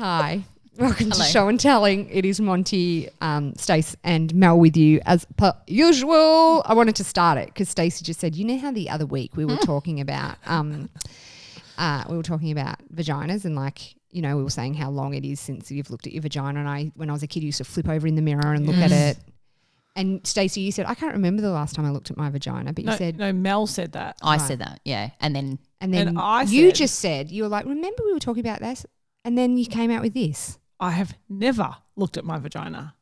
Hi. Welcome to Show and Telling. It is Monty, Stace and Mel with you as per usual. I wanted to start it because Stacey just said, you know how the other week we were talking about vaginas and like, you know, we were saying how long it is since you've looked at your vagina, and when I was a kid, used to flip over in the mirror and look at it. And Stacey, you said, I can't remember the last time I looked at my vagina, but you said. No, Mel said that. I said that, yeah. And then you just said, you were like, remember we were talking about this? And then you came out with this. I have never looked at my vagina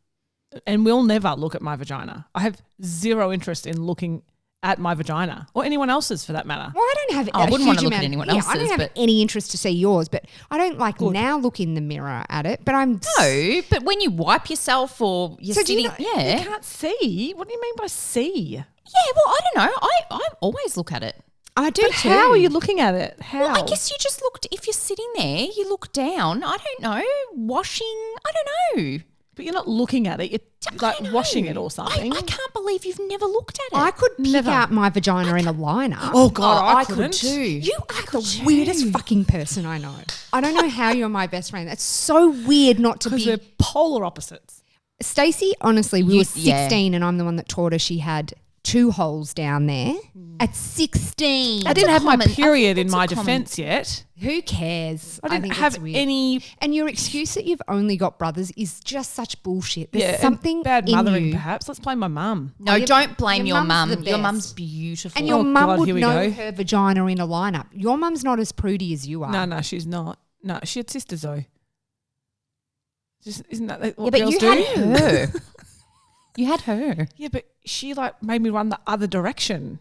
and will never look at my vagina. I have zero interest in looking at my vagina or anyone else's for that matter. Well, I don't have I wouldn't want to look at anyone else's. I don't have any interest to see yours, but I don't now look in the mirror at it. But No, but when you wipe yourself or you're sitting, You can't see. What do you mean by see? Yeah, well, I don't know. I always look at it. I do but too. How are you looking at it? How? Well, I guess you just looked, if you're sitting there, you look down. I don't know. Washing, I don't know. But you're not looking at it. You're like washing it or something. I can't believe you've never looked at it. I could pick out my vagina in a lineup. Oh, God, I could couldn't. too. You are the weirdest fucking person I know. I don't know how you're my best friend. That's so weird not to be. Because we're polar opposites. Stacey, honestly, we were 16 and I'm the one that taught her she had 2 holes down there at 16. I didn't have my period in my defence yet. Who cares? I didn't think have it's weird. any. And your excuse that you've only got brothers is just such bullshit. There's Yeah, something bad in mothering, you. perhaps. Let's blame my mum. No, don't blame your mum's mum. the Your best. mum's beautiful. And your Oh, mum God, would here we know go. her vagina in a lineup. Your mum's not as prudy as you are. No, she's not. No, she had sisters though. Isn't that what yeah, but girls you do? had her. You had her. Yeah, but she like made me run the other direction.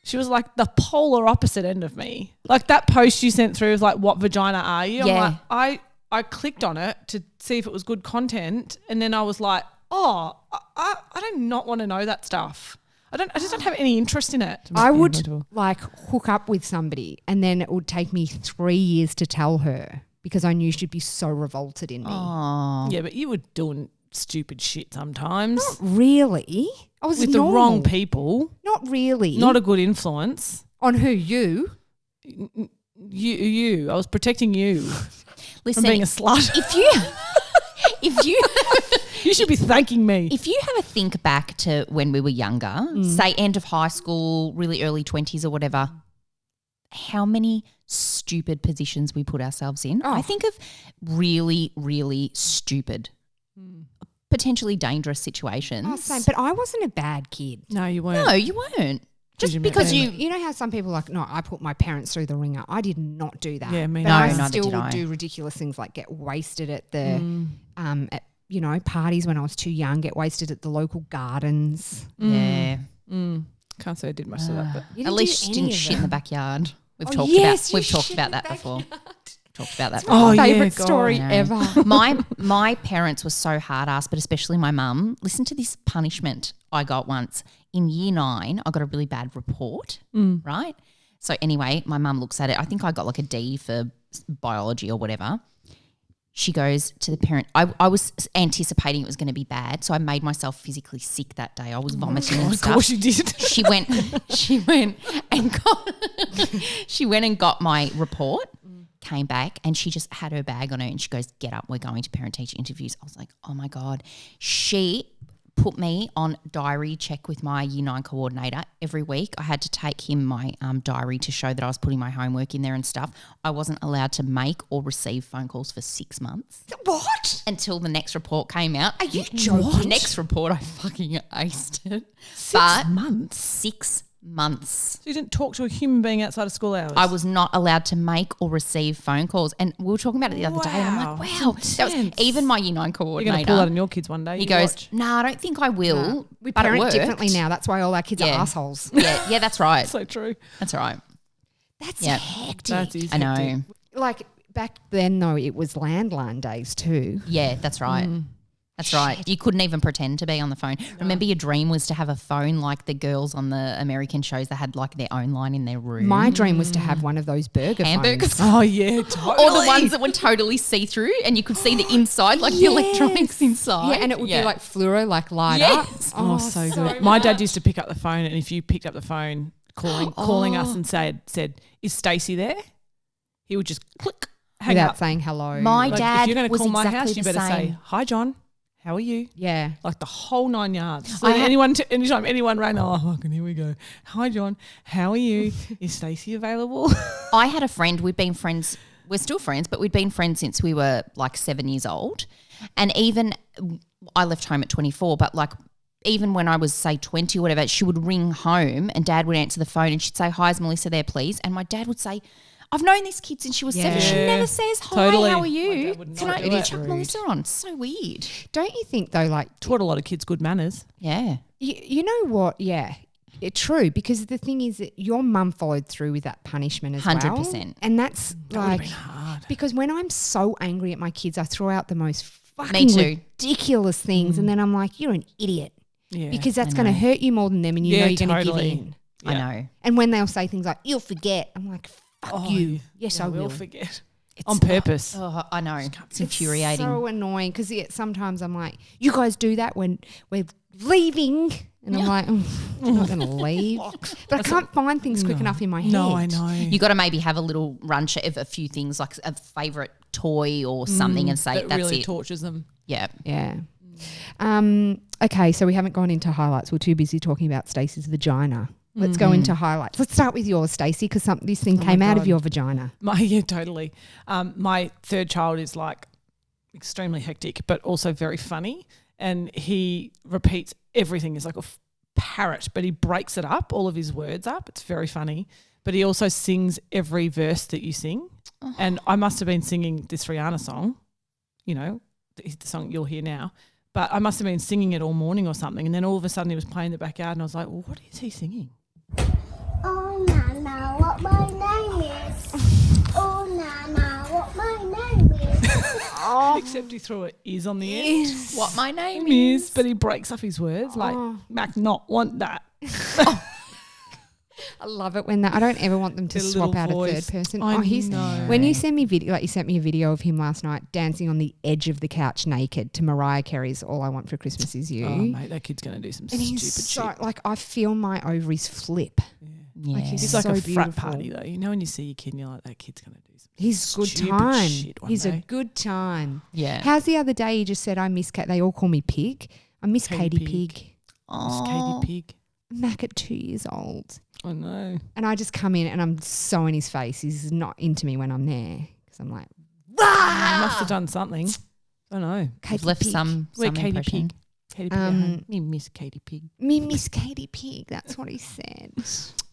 She was like the polar opposite end of me. Like that post you sent through was like, what vagina are you? Yeah. I'm like, I clicked on it to see if it was good content, and then I was like, oh, I do not want to know that stuff. I just don't have any interest in it. I would like hook up with somebody and then it would take me 3 years to tell her because I knew she'd be so revolted in me. Oh. Yeah, but you were doing stupid shit sometimes. Not really. I was with normal. the wrong people. Not really. Not a good influence. On who? You? You. I was protecting you Listen, from being a slut. If you You should be thanking me. If you have a think back to when we were younger, say end of high school, really early 20s or whatever, how many stupid positions we put ourselves in. I think of really, really stupid, potentially dangerous situations. Oh, same. But I wasn't a bad kid. No, you weren't. No, you weren't. Just because You know how some people are like, no, I put my parents through the ringer. I did not do that. Yeah, me but neither. I Neither still did would I. do ridiculous things like get wasted at the, at, you know, parties when I was too young, get wasted at the local gardens. Yeah. Can't say I did most of that, but You At didn't least do you any didn't of shit in them. the backyard. We've Oh, talked yes, about you we've talked shit about in that the before. Talked about that Oh, before. yeah, Favorite God. story No. ever. My parents were so hard ass, but especially my mum. Listen to this punishment I got once. In year 9, I got a really bad report, right? So anyway, my mum looks at it. I think I got like a D for biology or whatever. She goes to the parent. I was anticipating it was going to be bad, so I made myself physically sick that day. I was vomiting and of stuff. course you did. She went and got my report, came back, and she just had her bag on her and she goes, get up, we're going to parent-teacher interviews. I was like, oh my God. She put me on diary check with my year 9 coordinator every week. I had to take him my diary to show that I was putting my homework in there and stuff. I wasn't allowed to make or receive phone calls for 6 months. What? Until the next report came out. Are you joking? Next report, I fucking aced it. 6 months. 6 months. So you didn't talk to a human being outside of school hours? I was not allowed to make or receive phone calls. And we were talking about it the other day. And I'm like, wow. That was intense. even my year 9 You're going to coordinator. pull that on your kids one day. He You goes, watch. no, I don't think I will. We but it parent worked. differently now. That's why all our kids are assholes. Yeah, that's right. So true. That's right. That's Yeah. hectic. That is I know. hectic. Like back then though, it was landline days too. Yeah, that's right. That's right. You couldn't even pretend to be on the phone. Remember your dream was to have a phone like the girls on the American shows that had like their own line in their room. My dream was to have one of those burger Hamburger phones. Oh, yeah, totally. Or the ones that were totally see-through and you could see the inside, like the electronics inside. Yeah, and it would be like fluoro, like light Yes. up. Oh, so good. My dad used to pick up the phone, and if you picked up the phone calling us and said, is Stacey there? He would just click hang without up. saying hello. My Like, dad if you're going to was call my exactly house, you the better say, same. "Hi, John. How are you?" Yeah. Like the whole 9 yards. So I had- anytime anyone rang, oh, fucking here we go. "Hi, John. How are you? Is Stacey available?" I had a friend. We'd been friends. We're still friends, but we'd been friends since we were like 7 years old. And even I left home at 24, but like even when I was say 20 or whatever, she would ring home and Dad would answer the phone and she'd say, "Hi, is Melissa there, please?" And my dad would say, "I've known this kid since she was 7. She Yeah. never says hi. Totally. How are My you? dad would Can not I do it. chuck Melissa on?" So weird. Don't you think though, like, Taught a lot of kids good manners. Yeah. you know what? Yeah. True, because the thing is that your mum followed through with that punishment as 100%. well. And that's That would have like, been hard. because when I'm so angry at my kids, I throw out the most fucking too. ridiculous things. And then I'm like, you're an idiot. Yeah. Because that's I going to know. hurt you more than them and you Yeah, know you're going to totally. give in. I Yeah. know. And when they'll say things like, "You'll forget," I'm like, fuck you. Yes, I will. forget. It's On purpose. Oh, I know. It's It's infuriating. so annoying because sometimes I'm like, "You guys do that when we're leaving," and I'm like, "I'm not going to leave," but I can't find things quick enough in my head. No, I know. You got to maybe have a little run sheet of a few things, like a favourite toy or something, and say that that's really it. tortures them. Yeah. Yeah. Okay, so we haven't gone into highlights. We're too busy talking about Stacey's vagina. Let's go into highlights. Let's start with yours, Stacey, because this thing came out of God. your vagina. Yeah, totally. My third child is like extremely hectic, but also very funny. And he repeats everything. He's like a parrot, but he breaks it up, all of his words up. It's very funny. But he also sings every verse that you sing. Oh. And I must have been singing this Rihanna song, you know, the song you'll hear now. But I must have been singing it all morning or something. And then all of a sudden he was playing in the backyard and I was like, well, what is he singing? Oh, Nana, what my name is. Oh, Nana, what my name is. Except he threw an is on the end. What my name Is, is. but he breaks up his words like, Mac not want that. I love it when I don't ever want them to Their swap little out voice. a third person. I He's know. when you send me video, like you sent me a video of him last night dancing on the edge of the couch naked to Mariah Carey's "All I Want for Christmas Is You." Oh, mate, that kid's going to do some And stupid he's so shit. like I feel my ovaries flip. Yeah. Like he's He's like so a frat beautiful. party though. You know when you see your kid and you're like, that kid's going to do some He's a good stupid time. shit one He's a day. good time. Yeah. How's the other day he just said, "I miss Kate." They all call me Pig. I miss Katie Katie Pig. Pig. Oh. Katie Pig. Mac at 2 years old. I know. And I just come in and I'm so in his face. He's not into me when I'm there because I'm like, I must have done something. I don't know. You've Katie left Pig. some Where Katie impression. Pig? Katie Pig at home. Me miss Katie Pig. Me miss Katie Pig. That's what he said.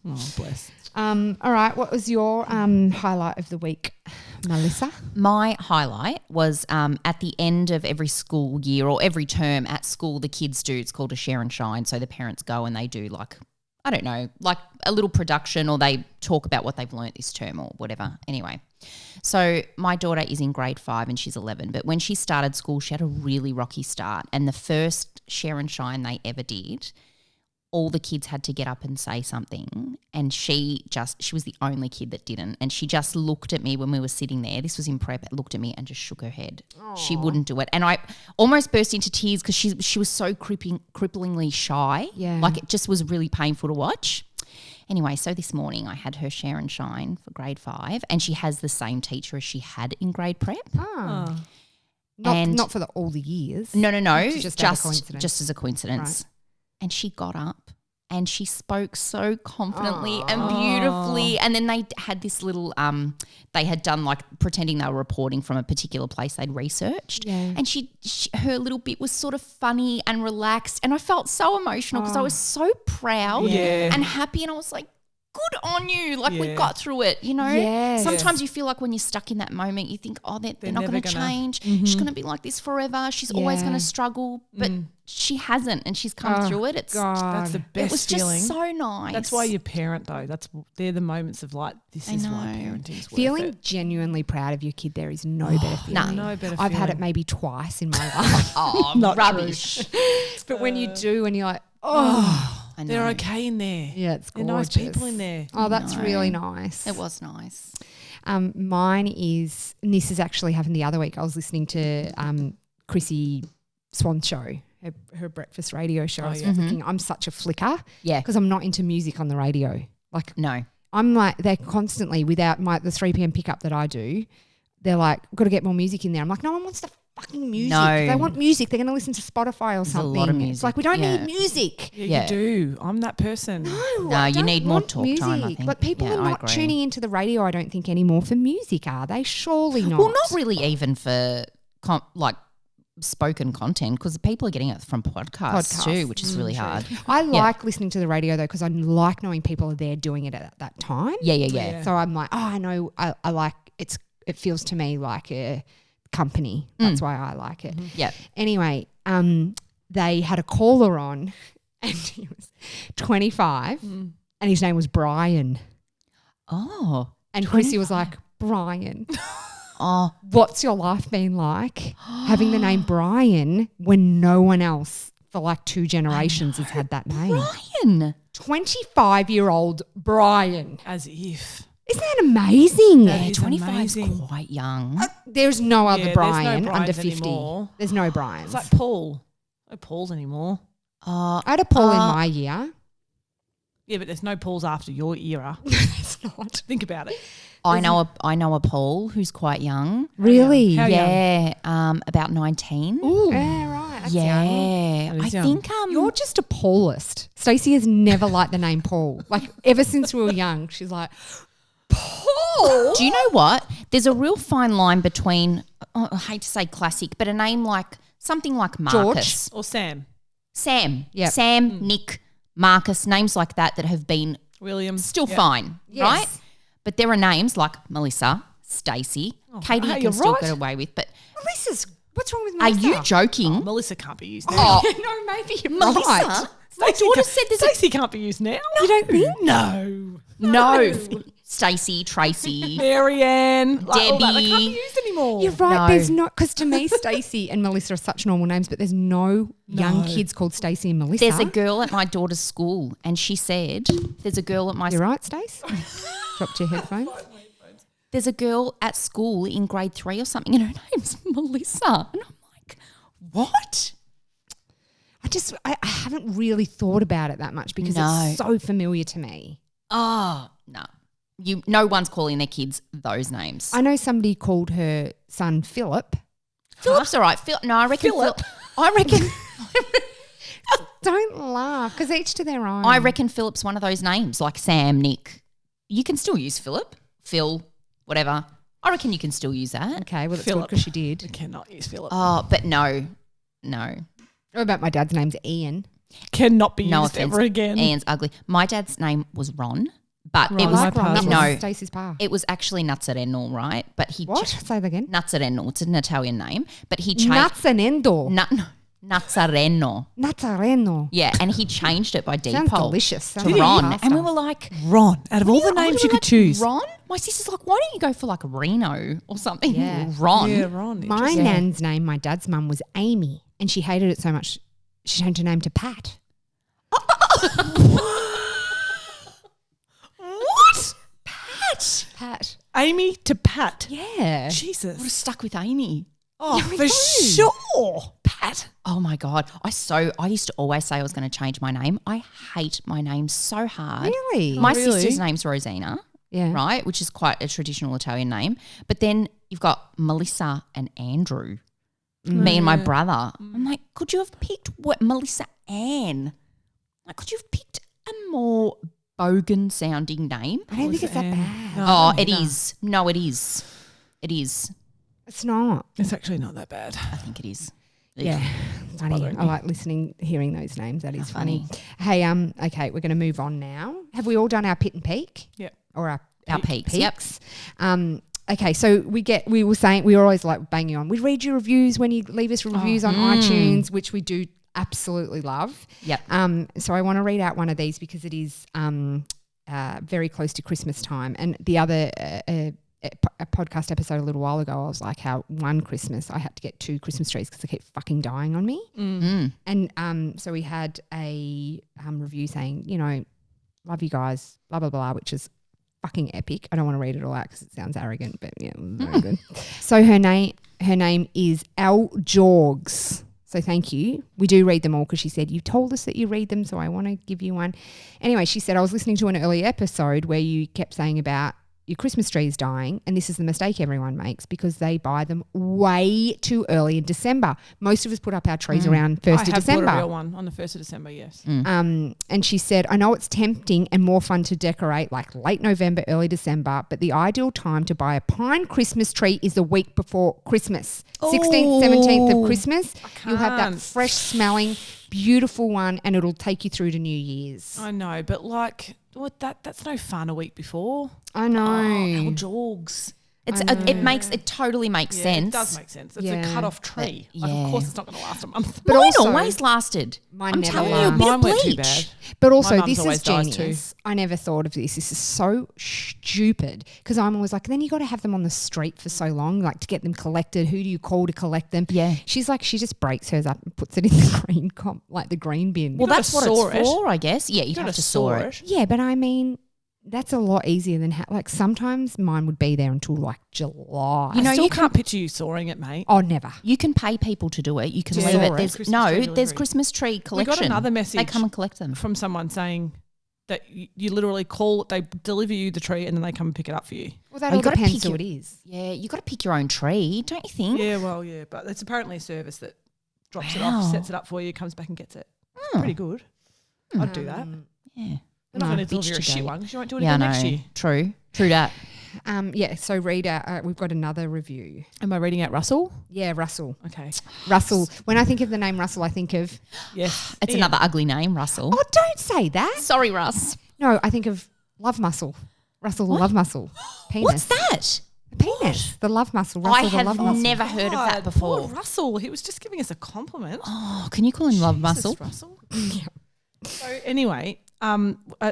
Oh, bless. All right. What was your highlight of the week, Melissa? My highlight was at the end of every school year or every term at school, the kids do, it's called a share and shine. So the parents go and they do like, I don't know, like a little production or they talk about what they've learnt this term or whatever. Anyway, so my daughter is in grade 5 and she's 11. But when she started school, she had a really rocky start. And the first share and shine they ever did, all the kids had to get up and say something, and she was the only kid that didn't, and she just looked at me when we were sitting there. This was in prep. Looked at me and just shook her head. She wouldn't do it, and I almost burst into tears because she was so cripplingly shy. Yeah. Like it just was really painful to watch. Anyway, so this morning I had her share and shine for grade 5, and she has the same teacher as she had in grade prep. Oh. And- Not for all the years. No, Just out of coincidence. just as a coincidence. Right. And she got up and she spoke so confidently and beautifully. And then they had this little, they had done like pretending they were reporting from a particular place they'd researched. Yeah. And her little bit was sort of funny and relaxed. And I felt so emotional because I was so proud Yeah. and happy. And I was like, good on you. Like we Yeah. got through it, you know? Yes. Sometimes you feel like when you're stuck in that moment, you think, oh, they're not never going to gonna- change. She's going to be like this forever. She's always Yeah. going to struggle. But she hasn't, and she's come through it. It's God. That's the It best was feeling. just so nice. That's why you parent though. They're the moments of like, this I is why know. parenting's worth Feeling it. genuinely proud of your kid there is no better feeling. No better I've had it feeling. maybe twice in my life. oh, Not rubbish. But when you do and you're like, oh, I know. They're okay in there. yeah, it's They're gorgeous. nice people in there. Oh, that's No. really nice. It was nice. Mine is, and this has actually happened the other week. I was listening to Chrissy Swan's show, her breakfast radio show. I was flicking. I'm such a flicker Yeah. because I'm not into music on the radio. Like No. I'm like, they're constantly without the 3 p.m. pickup that I do. they're like, got to get more music in there. I'm like, no one wants the fucking music. No. If they want music, they're going to listen to Spotify or There's a something. lot of It's music. like, we don't Yeah. need music. Yeah, you do. I'm that person. No, No, I you don't need more want talk music. time, I think. But people Yeah, are I not agree. tuning into the radio, I don't think, anymore for music, are they? Surely not. Well, not really even for like spoken content because people are getting it from podcasts too, which is really hard. I like listening to the radio though because I like knowing people are there doing it at that time. Yeah. So I'm like, oh, I know. I like it feels to me like a company. That's why I like it. Yeah. Anyway, they had a caller on, and he was 25, and his name was Brian. Oh. And Chrissy was like, Brian, Oh. what's your life been like having the name Brian when no one else for like 2 generations has had that name? Brian. 25-year-old Brian. As if. Isn't that amazing? That Yeah, is 25 is amazing. quite young. There's no other Yeah, there's no Brian Brians under 50. anymore. There's no Brians. It's like Paul. No Pauls anymore. I had a Paul in my year. Yeah, but there's no Pauls after your era. It's not. Think about it. I know a Paul who's quite young. Really? How young? Yeah, about 19. Ooh. Yeah, right. That's young. Yeah, That I is young. think You're just a Paulist. Stacey has never liked the name Paul. Like ever since we were young, she's like, Paul? Do you know what? There's a real fine line between I hate to say classic, but a name like something like Marcus, Or Sam. Sam, Yep. Sam, Nick, Marcus, names like that have been William. still Yeah. fine, Yes. right? But there are names like Melissa, Stacey, Katie hey, you you're can still right. get away with. But Melissa's, what's wrong with are Melissa? you joking? Melissa can't be used now. Oh, no, maybe you're Melissa, right. my daughter said there's a Stacey can't be used now. You don't think? No. no. Stacey, Tracy. Marianne. Like, all that. They can't be Debbie. used anymore. You're right. No. There's not, because to me, Stacey and Melissa are such normal names, but there's no young kids called Stacey and Melissa. There's a girl at my daughter's school, and she said, "There's a girl at my You're right, Stace? Dropped your headphones. there's a girl at school in grade 3 or something, and her name's Melissa." And I'm like, what? I haven't really thought about it that much because No. it's so familiar to me. Oh, no. No one's calling their kids those names. I know somebody called her son Philip. Philip's all right. No, I reckon I reckon Don't laugh because each to their own. I reckon Philip's one of those names, like Sam, Nick. You can still use Philip, Phil, whatever. I reckon you can still use that. Okay, well, that's good Philip. because she did. I cannot use Philip. Oh, but no. What about my dad's name's Ian? Cannot be No used offense. ever again. Ian's ugly. My dad's name was Ron, but Ron. it I was like Ron. That no, was Stacey's pa. it was actually Nazzareno, right? But he What? Say that again. Nazzareno. It's an Italian name, but he changed Nazzareno. Nazzareno. Nazzareno. Yeah, and he changed it by Sounds default delicious. to Sounds like Ron, pasta. and we were like, Ron. Out of all the "Yeah, names we you were could like, choose. Ron. My sister's like, why don't you go for like Reno or something? Yeah. Ron. Yeah, Ron. My Interesting. nan's name, my dad's mum, was Amy, and she hated it so much she changed her name to Pat. What? Pat. Amy to Pat. Yeah. Jesus. Would have stuck with Amy. Oh, for sure. Pat. Oh my God. I used to always say I was going to change my name. I hate my name so hard. Really? My Really? sister's name's Rosina, Yeah. right? Which is quite a traditional Italian name. But then you've got Melissa and Andrew. Me and my brother. I'm like, could you have picked Melissa Ann? Like, could you have picked a more bogan sounding name? I don't think it's that bad. Oh, it is. No, it is. It is. It's not. It's actually not that bad. I think it is. Yeah. Funny. bothering I like hearing those names. That is funny. Hey, okay, we're going to move on now. Have we all done our pit and peak? Yep. Or Our peaks. Yep. Okay, so we were always like banging on. We read your reviews when you leave us reviews on iTunes, which we do absolutely love. Yep. So I want to read out one of these because it is very close to Christmas time. And the other a podcast episode a little while ago, I was like, how one Christmas I had to get 2 Christmas trees because they kept fucking dying on me. And so we had a review saying, love you guys, blah blah blah, which is fucking epic. I don't want to read it all out because it sounds arrogant, but yeah, it was very good. So her name is Al Jorgs. So thank you. We do read them all because she said, you told us that you read them, so I want to give you one. Anyway, she said, I was listening to an early episode where you kept saying about your Christmas tree is dying, and this is the mistake everyone makes because they buy them way too early in December. Most of us put up our trees around 1st of I have December. bought a real one on the 1st of December, yes. And she said, I know it's tempting and more fun to decorate like late November, early December, but the ideal time to buy a pine Christmas tree is the week before Christmas. 16th, 17th of Christmas. You'll have that fresh smelling, beautiful one, and it'll take you through to New Year's. I know, but like that's no fun a week before. I know. Oh, jogs. It totally makes sense. It does make sense. It's a cut-off tree. Like, of course, it's not going to last a month. But Mine also, always lasted. Mine I'm never telling lasts. you, a bit Mine of weren't too bleach. bad. But also, My mum's this is always dies genius. I never thought of this. This is so stupid because I'm always like, then you got to have them on the street for so long, like to get them collected. Who do you call to collect them? Yeah. She's like, she just breaks hers up and puts it in the green bin. Well, gotta that's what saw it's for, I guess. Yeah, you have to saw it. Yeah, but I mean, that's a lot easier than like sometimes mine would be there until like July. You know, you can't picture you sawing it, mate. Oh, never. You can pay people to do it. You can Yeah. leave Saw it. it. There's Christmas tree there's delivery. Christmas tree collection. We got another message. They come and collect them. From someone saying that you literally call, they deliver you the tree and then they come and pick it up for you. Well, that Oh, all you gotta depends pick who your- it is. Yeah, you got to pick your own tree, don't you think? Yeah, well, yeah, but it's apparently a service that drops it Wow. off, sets it up for you, comes back and gets it. Pretty good. I'd do that. Yeah. They're not going to bitch deliver you a today. shit one because you won't do it Yeah, I again know. next year. True that. Yeah. So, Rita, we've got another review. Am I reading out Russell? Yeah, Russell. Okay. Russell. When I think of the name Russell, I think of. Yes. It's Ian. another ugly name, Russell. Oh, don't say that. Sorry, Russ. No, I think of love muscle. Russell, the love muscle. Penis. What's that? Penis. The love muscle. Russell, I the have love muscle. never heard of that God, before. Poor Russell. He was just giving us a compliment. Oh, can you call him Love Jesus, Muscle? Russell. So anyway,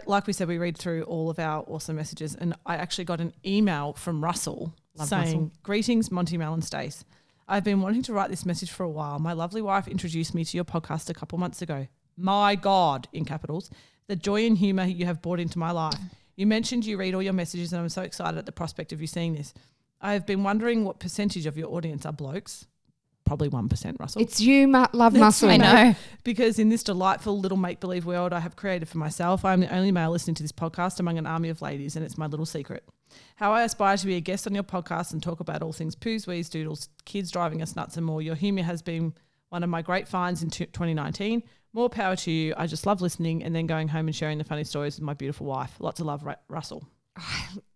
like we said, we read through all of our awesome messages, and I actually got an email from Russell saying, "Greetings, Monty, Mel, and Stace. I've been wanting to write this message for a while. My lovely wife introduced me to your podcast a couple months ago. My God, in capitals, the joy and humour you have brought into my life. You mentioned you read all your messages, and I'm so excited at the prospect of you seeing this. I have been wondering what percentage of your audience are blokes." Probably 1%, Russell. It's you, love muscle. I know. Because in this delightful little make-believe world I have created for myself, I am the only male listening to this podcast among an army of ladies, and it's my little secret. How I aspire to be a guest on your podcast and talk about all things poos, wees, doodles, kids driving us nuts and more. Your humour has been one of my great finds in 2019. More power to you. I just love listening and then going home and sharing the funny stories with my beautiful wife. Lots of love, Russell.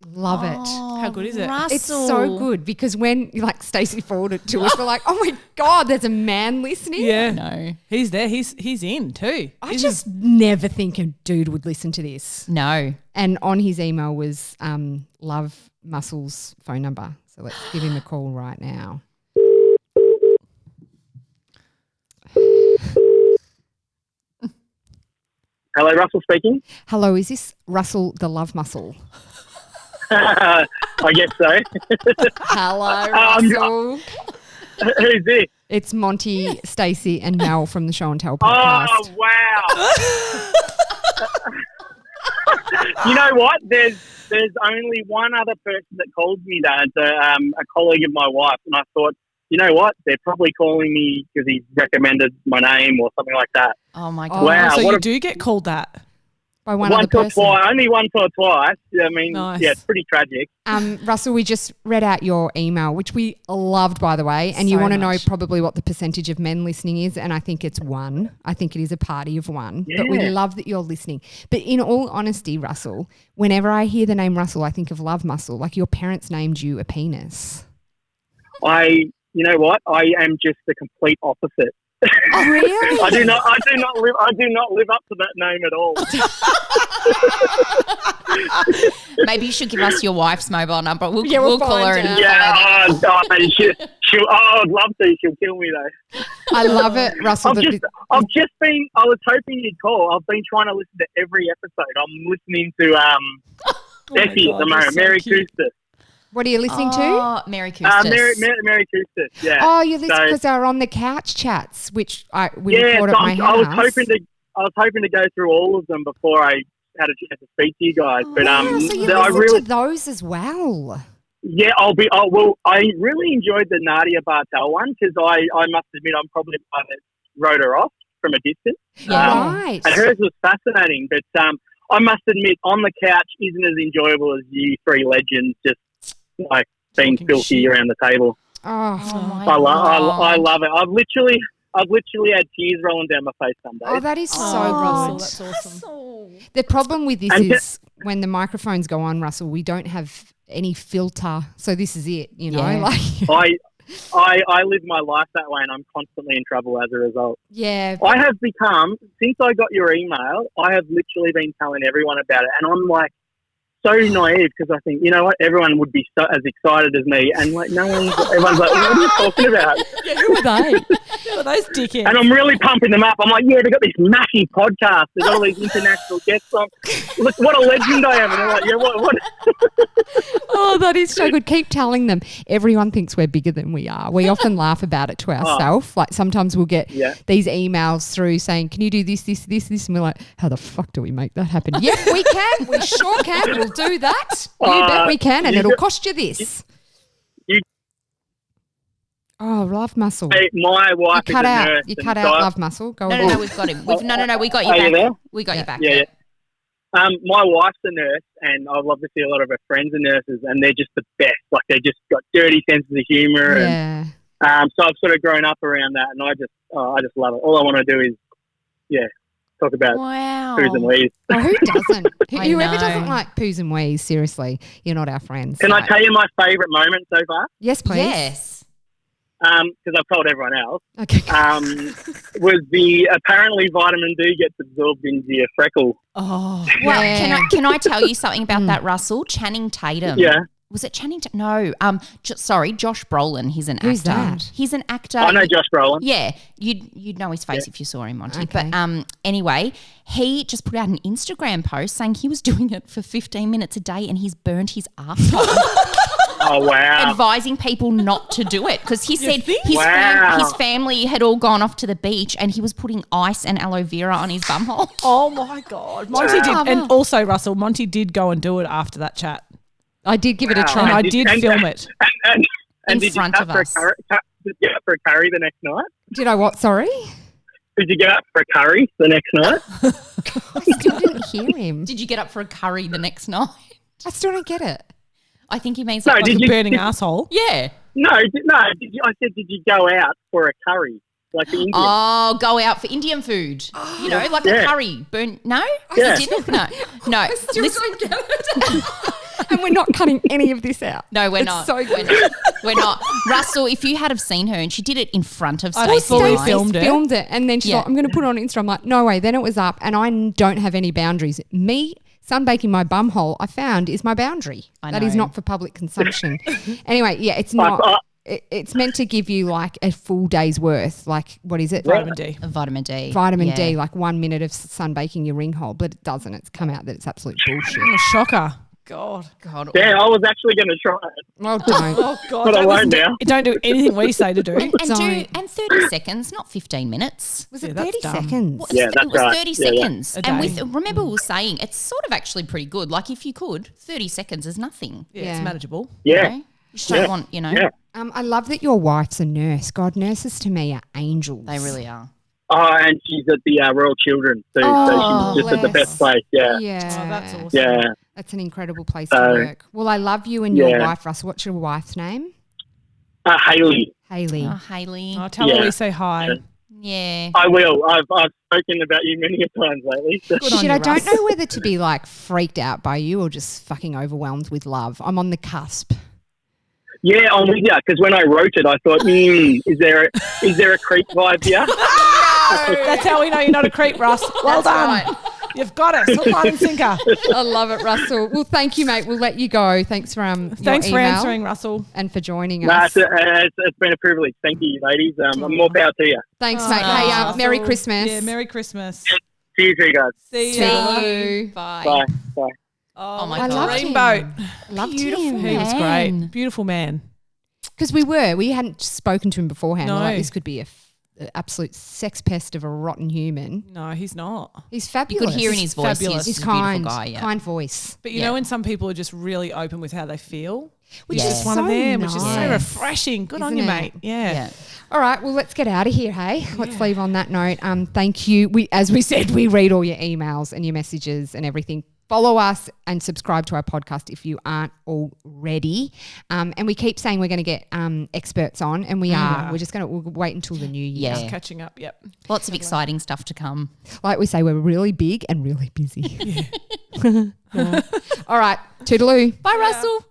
Love it. How good is it? Russell. It's so good because when like Stacey forwarded it to us, we're like, oh my God, there's a man listening. Yeah. No. He's there. He's in too. I just never think a dude would listen to this. No. And on his email was Love Muscle's phone number. So let's give him a call right now. Hello, Russell speaking. Hello, is this Russell the Love Muscle? I guess so. Hello, Russell. Who's this? It's Monty, Stacey, and Mel from the Show and Tell podcast. Oh, wow. You know what? There's only one other person that calls me that. It's a colleague of my wife. And I thought, you know what? They're probably calling me because he's recommended my name or something like that. Oh my Oh, God. Wow. So what you a- do get called that. By one Once other or person. twice. Only once or twice. I mean, Nice. yeah, it's pretty tragic. Russell, we just read out your email, which we loved, by the way. And you So want to know much. probably what the percentage of men listening is. And I think it's 1. I think it is a party of 1. But we Yeah. love that you're listening. But in all honesty, Russell, whenever I hear the name Russell, I think of Love Muscle. Like your parents named you a penis. You know what? I am just the complete opposite. Oh, really? I do not live up to that name at all. Maybe you should give us your wife's mobile number. We'll we'll call her. find And her. Yeah, I'd love to. She'll kill me though. I love it, Russell. I was hoping you'd call. I've been trying to listen to every episode. I'm listening to Becky at the moment, Mary Custis. What are you listening to? Oh, Mary Custis. Mary Custis, yeah. Oh, you listen So- because they're on the couch chats, which we Yeah, record so at my house. I was hoping to go through all of them before I had a chance to speak to you guys. But Wow, so you I listen really, to those as well. yeah, I really enjoyed the Nadia Bartel one because I must admit I'm probably the one that wrote her off from a distance. Yeah, right. And hers was fascinating, but I must admit, on the couch isn't as enjoyable as you three legends just like being Talking filthy shit. around the table. Oh, my I God. love it. I've literally had tears rolling down my face some days. oh, that is so Russell, good. that's awesome. The problem with this And is when the microphones go on, Russell, we don't have any filter. So this is it, you know, Yeah. like, I live my life that way, and I'm constantly in trouble as a result. yeah. I have become, since I got your email, I have literally been telling everyone about it, and I'm like so naive because I think, you know what, everyone would be so, as excited as me, and like everyone's like, what are you talking about? Yeah, who are they? Who are those dickheads? And I'm really pumping them up. I'm like, yeah, they've got this massive podcast. They've got all these international guests on. Look, what a legend I am. And they're like, yeah, what? Oh, that is so good. Keep telling them. Everyone thinks we're bigger than we are. We often laugh about it to ourselves. Like sometimes we'll get these emails through saying, can you do this? And we're like, how the fuck do we make that happen? Yep, we can. We sure can. We'll do that. You bet we can. And it'll cost you this. Oh, love muscle. Hey, my wife is a nurse. You cut out love muscle. Go No, we've got him. No, we got you Are back. you there? We got you back. Yeah. My wife's a nurse, and I love to see a lot of her friends are nurses, and they're just the best. Like, they just got dirty senses of humour. Yeah. And, so I've sort of grown up around that, and I just love it. All I want to do is, talk about Wow. poos and wees. Oh, who doesn't? I Whoever know. doesn't like poos and wees, seriously, you're not our friends. Can I tell you my favourite moment so far? Yes, please. Yes. Because I've told everyone else. Okay. Was the apparently vitamin D gets absorbed into your freckle. Oh, Well, Yeah. can I tell you something about that, Russell? Channing Tatum. Yeah. Was it Channing? No. Sorry, Josh Brolin. He's an Who's actor. that? He's an actor. I know Josh Brolin. Yeah, you'd know his face if you saw him, Monty. Okay. But anyway, he just put out an Instagram post saying he was doing it for 15 minutes a day and he's burnt his asshole. Oh, wow. Advising people not to do it because he said Wow. his family had all gone off to the beach and he was putting ice and aloe vera on his bumhole. oh my God. Monty did. And also, Russell, Monty did go and do it after that chat. I did give it a And try. I did film it. And In did you front cut of for us. Did you get up for a curry the next night? Did I what? Sorry? Did you get up for a curry the next night? I still didn't hear him. Did you get up for a curry the next night? I still don't get it. I think he means No, like did A you- burning asshole. yeah. I said, did you go out for a curry? Like the Indian? Oh, go out for Indian food. You know, like a curry. No? Yeah. You didn't? No. Still Listen- don't get it. And we're not cutting any of this out. No, we're It's not. so We're good. not. We're not. Russell, if you had have seen her and she did it in front of I Stacey fully and I. filmed it. Filmed it. And then she's Yeah. like, I'm going to put it on Instagram. I'm like, no way. Then it was up. And I don't have any boundaries. Me sunbaking my bum hole, I found, is my boundary. I That is know. not for public consumption. Anyway, yeah, it's not. It's meant to give you like a full day's worth. Like, what is it? Vitamin D. Vitamin D. Vitamin Yeah. D, like 1 minute of sunbaking your ring hole, but it doesn't. It's come out that it's absolute bullshit. What a shocker. God. God. Yeah, I was actually going to try it. Well, don't. Oh, God. But I Don't won't listen to- now. Don't do anything we say to do. And Don't. 30 seconds, not 15 minutes. Was it Yeah, that's 30 dumb. seconds? Well, Yeah, it that's was right. 30 Yeah, yeah. seconds. A And day. remember we were saying it's sort of actually pretty good. Like if you could, 30 seconds is nothing. Yeah, Yeah. it's manageable. You Yeah. know? You just don't want, Yeah. I love that your wife's a nurse. God, nurses to me are angels. They really are. Oh, and she's at the Royal Children too, Oh, so she's just at the bless. best place. Yeah. Yeah. Oh, that's awesome. Yeah. That's an incredible place So, to work. Well, I love you and your yeah. wife, Russell. What's your wife's name? Haley. Haley. Oh, Hayley. Oh, tell her Yeah. we say hi. Yeah. I will. I've spoken about you many a times lately. So. Good on Shit, you, I don't Russ. know whether to be like freaked out by you or just fucking overwhelmed with love. I'm on the cusp. Yeah, I'm with you, because when I wrote it, I thought, is there a creep vibe here? That's how we know you're not a creep, Russ. Well That's done. right. You've got it. Hook, line and sinker. I love it, Russell. Well, thank you, mate. We'll let you go. Thanks for Thanks your for email answering, Russell. and for joining Nah, us. it's been a privilege. Thank you, ladies. More power to you. Thanks, mate. Hey, Russell. Merry Christmas. Yeah, Merry Christmas. See you three guys. See See ya. you. Bye. Bye. Bye. Oh my I God. loved Dreamboat. him. Loved Beautiful him. He was Man. great. Beautiful man. Because we hadn't spoken to him beforehand. No. We're like, this could be an absolute sex pest of a rotten human. No, he's not. He's You fabulous. could hear in his voice Fabulous. he's He's a beautiful kind, guy. Yeah. kind voice. But you Yeah. know when some people are just really open with how they feel? Which Yeah. is Just one so of them, which is so nice. refreshing. Good on Isn't you, it? mate. Yeah. Yeah. All right, well, let's get out of here, hey? Let's leave on that note. Thank you. As we said, we read all your emails and your messages and everything. Follow us and subscribe to our podcast if you aren't already. And we keep saying we're going to get experts on, and we are. We're just going to wait until the new year. Yeah. Catching up, yep. Lots of exciting stuff to come. Like we say, we're really big and really busy. All right, toodaloo. Bye, Russell.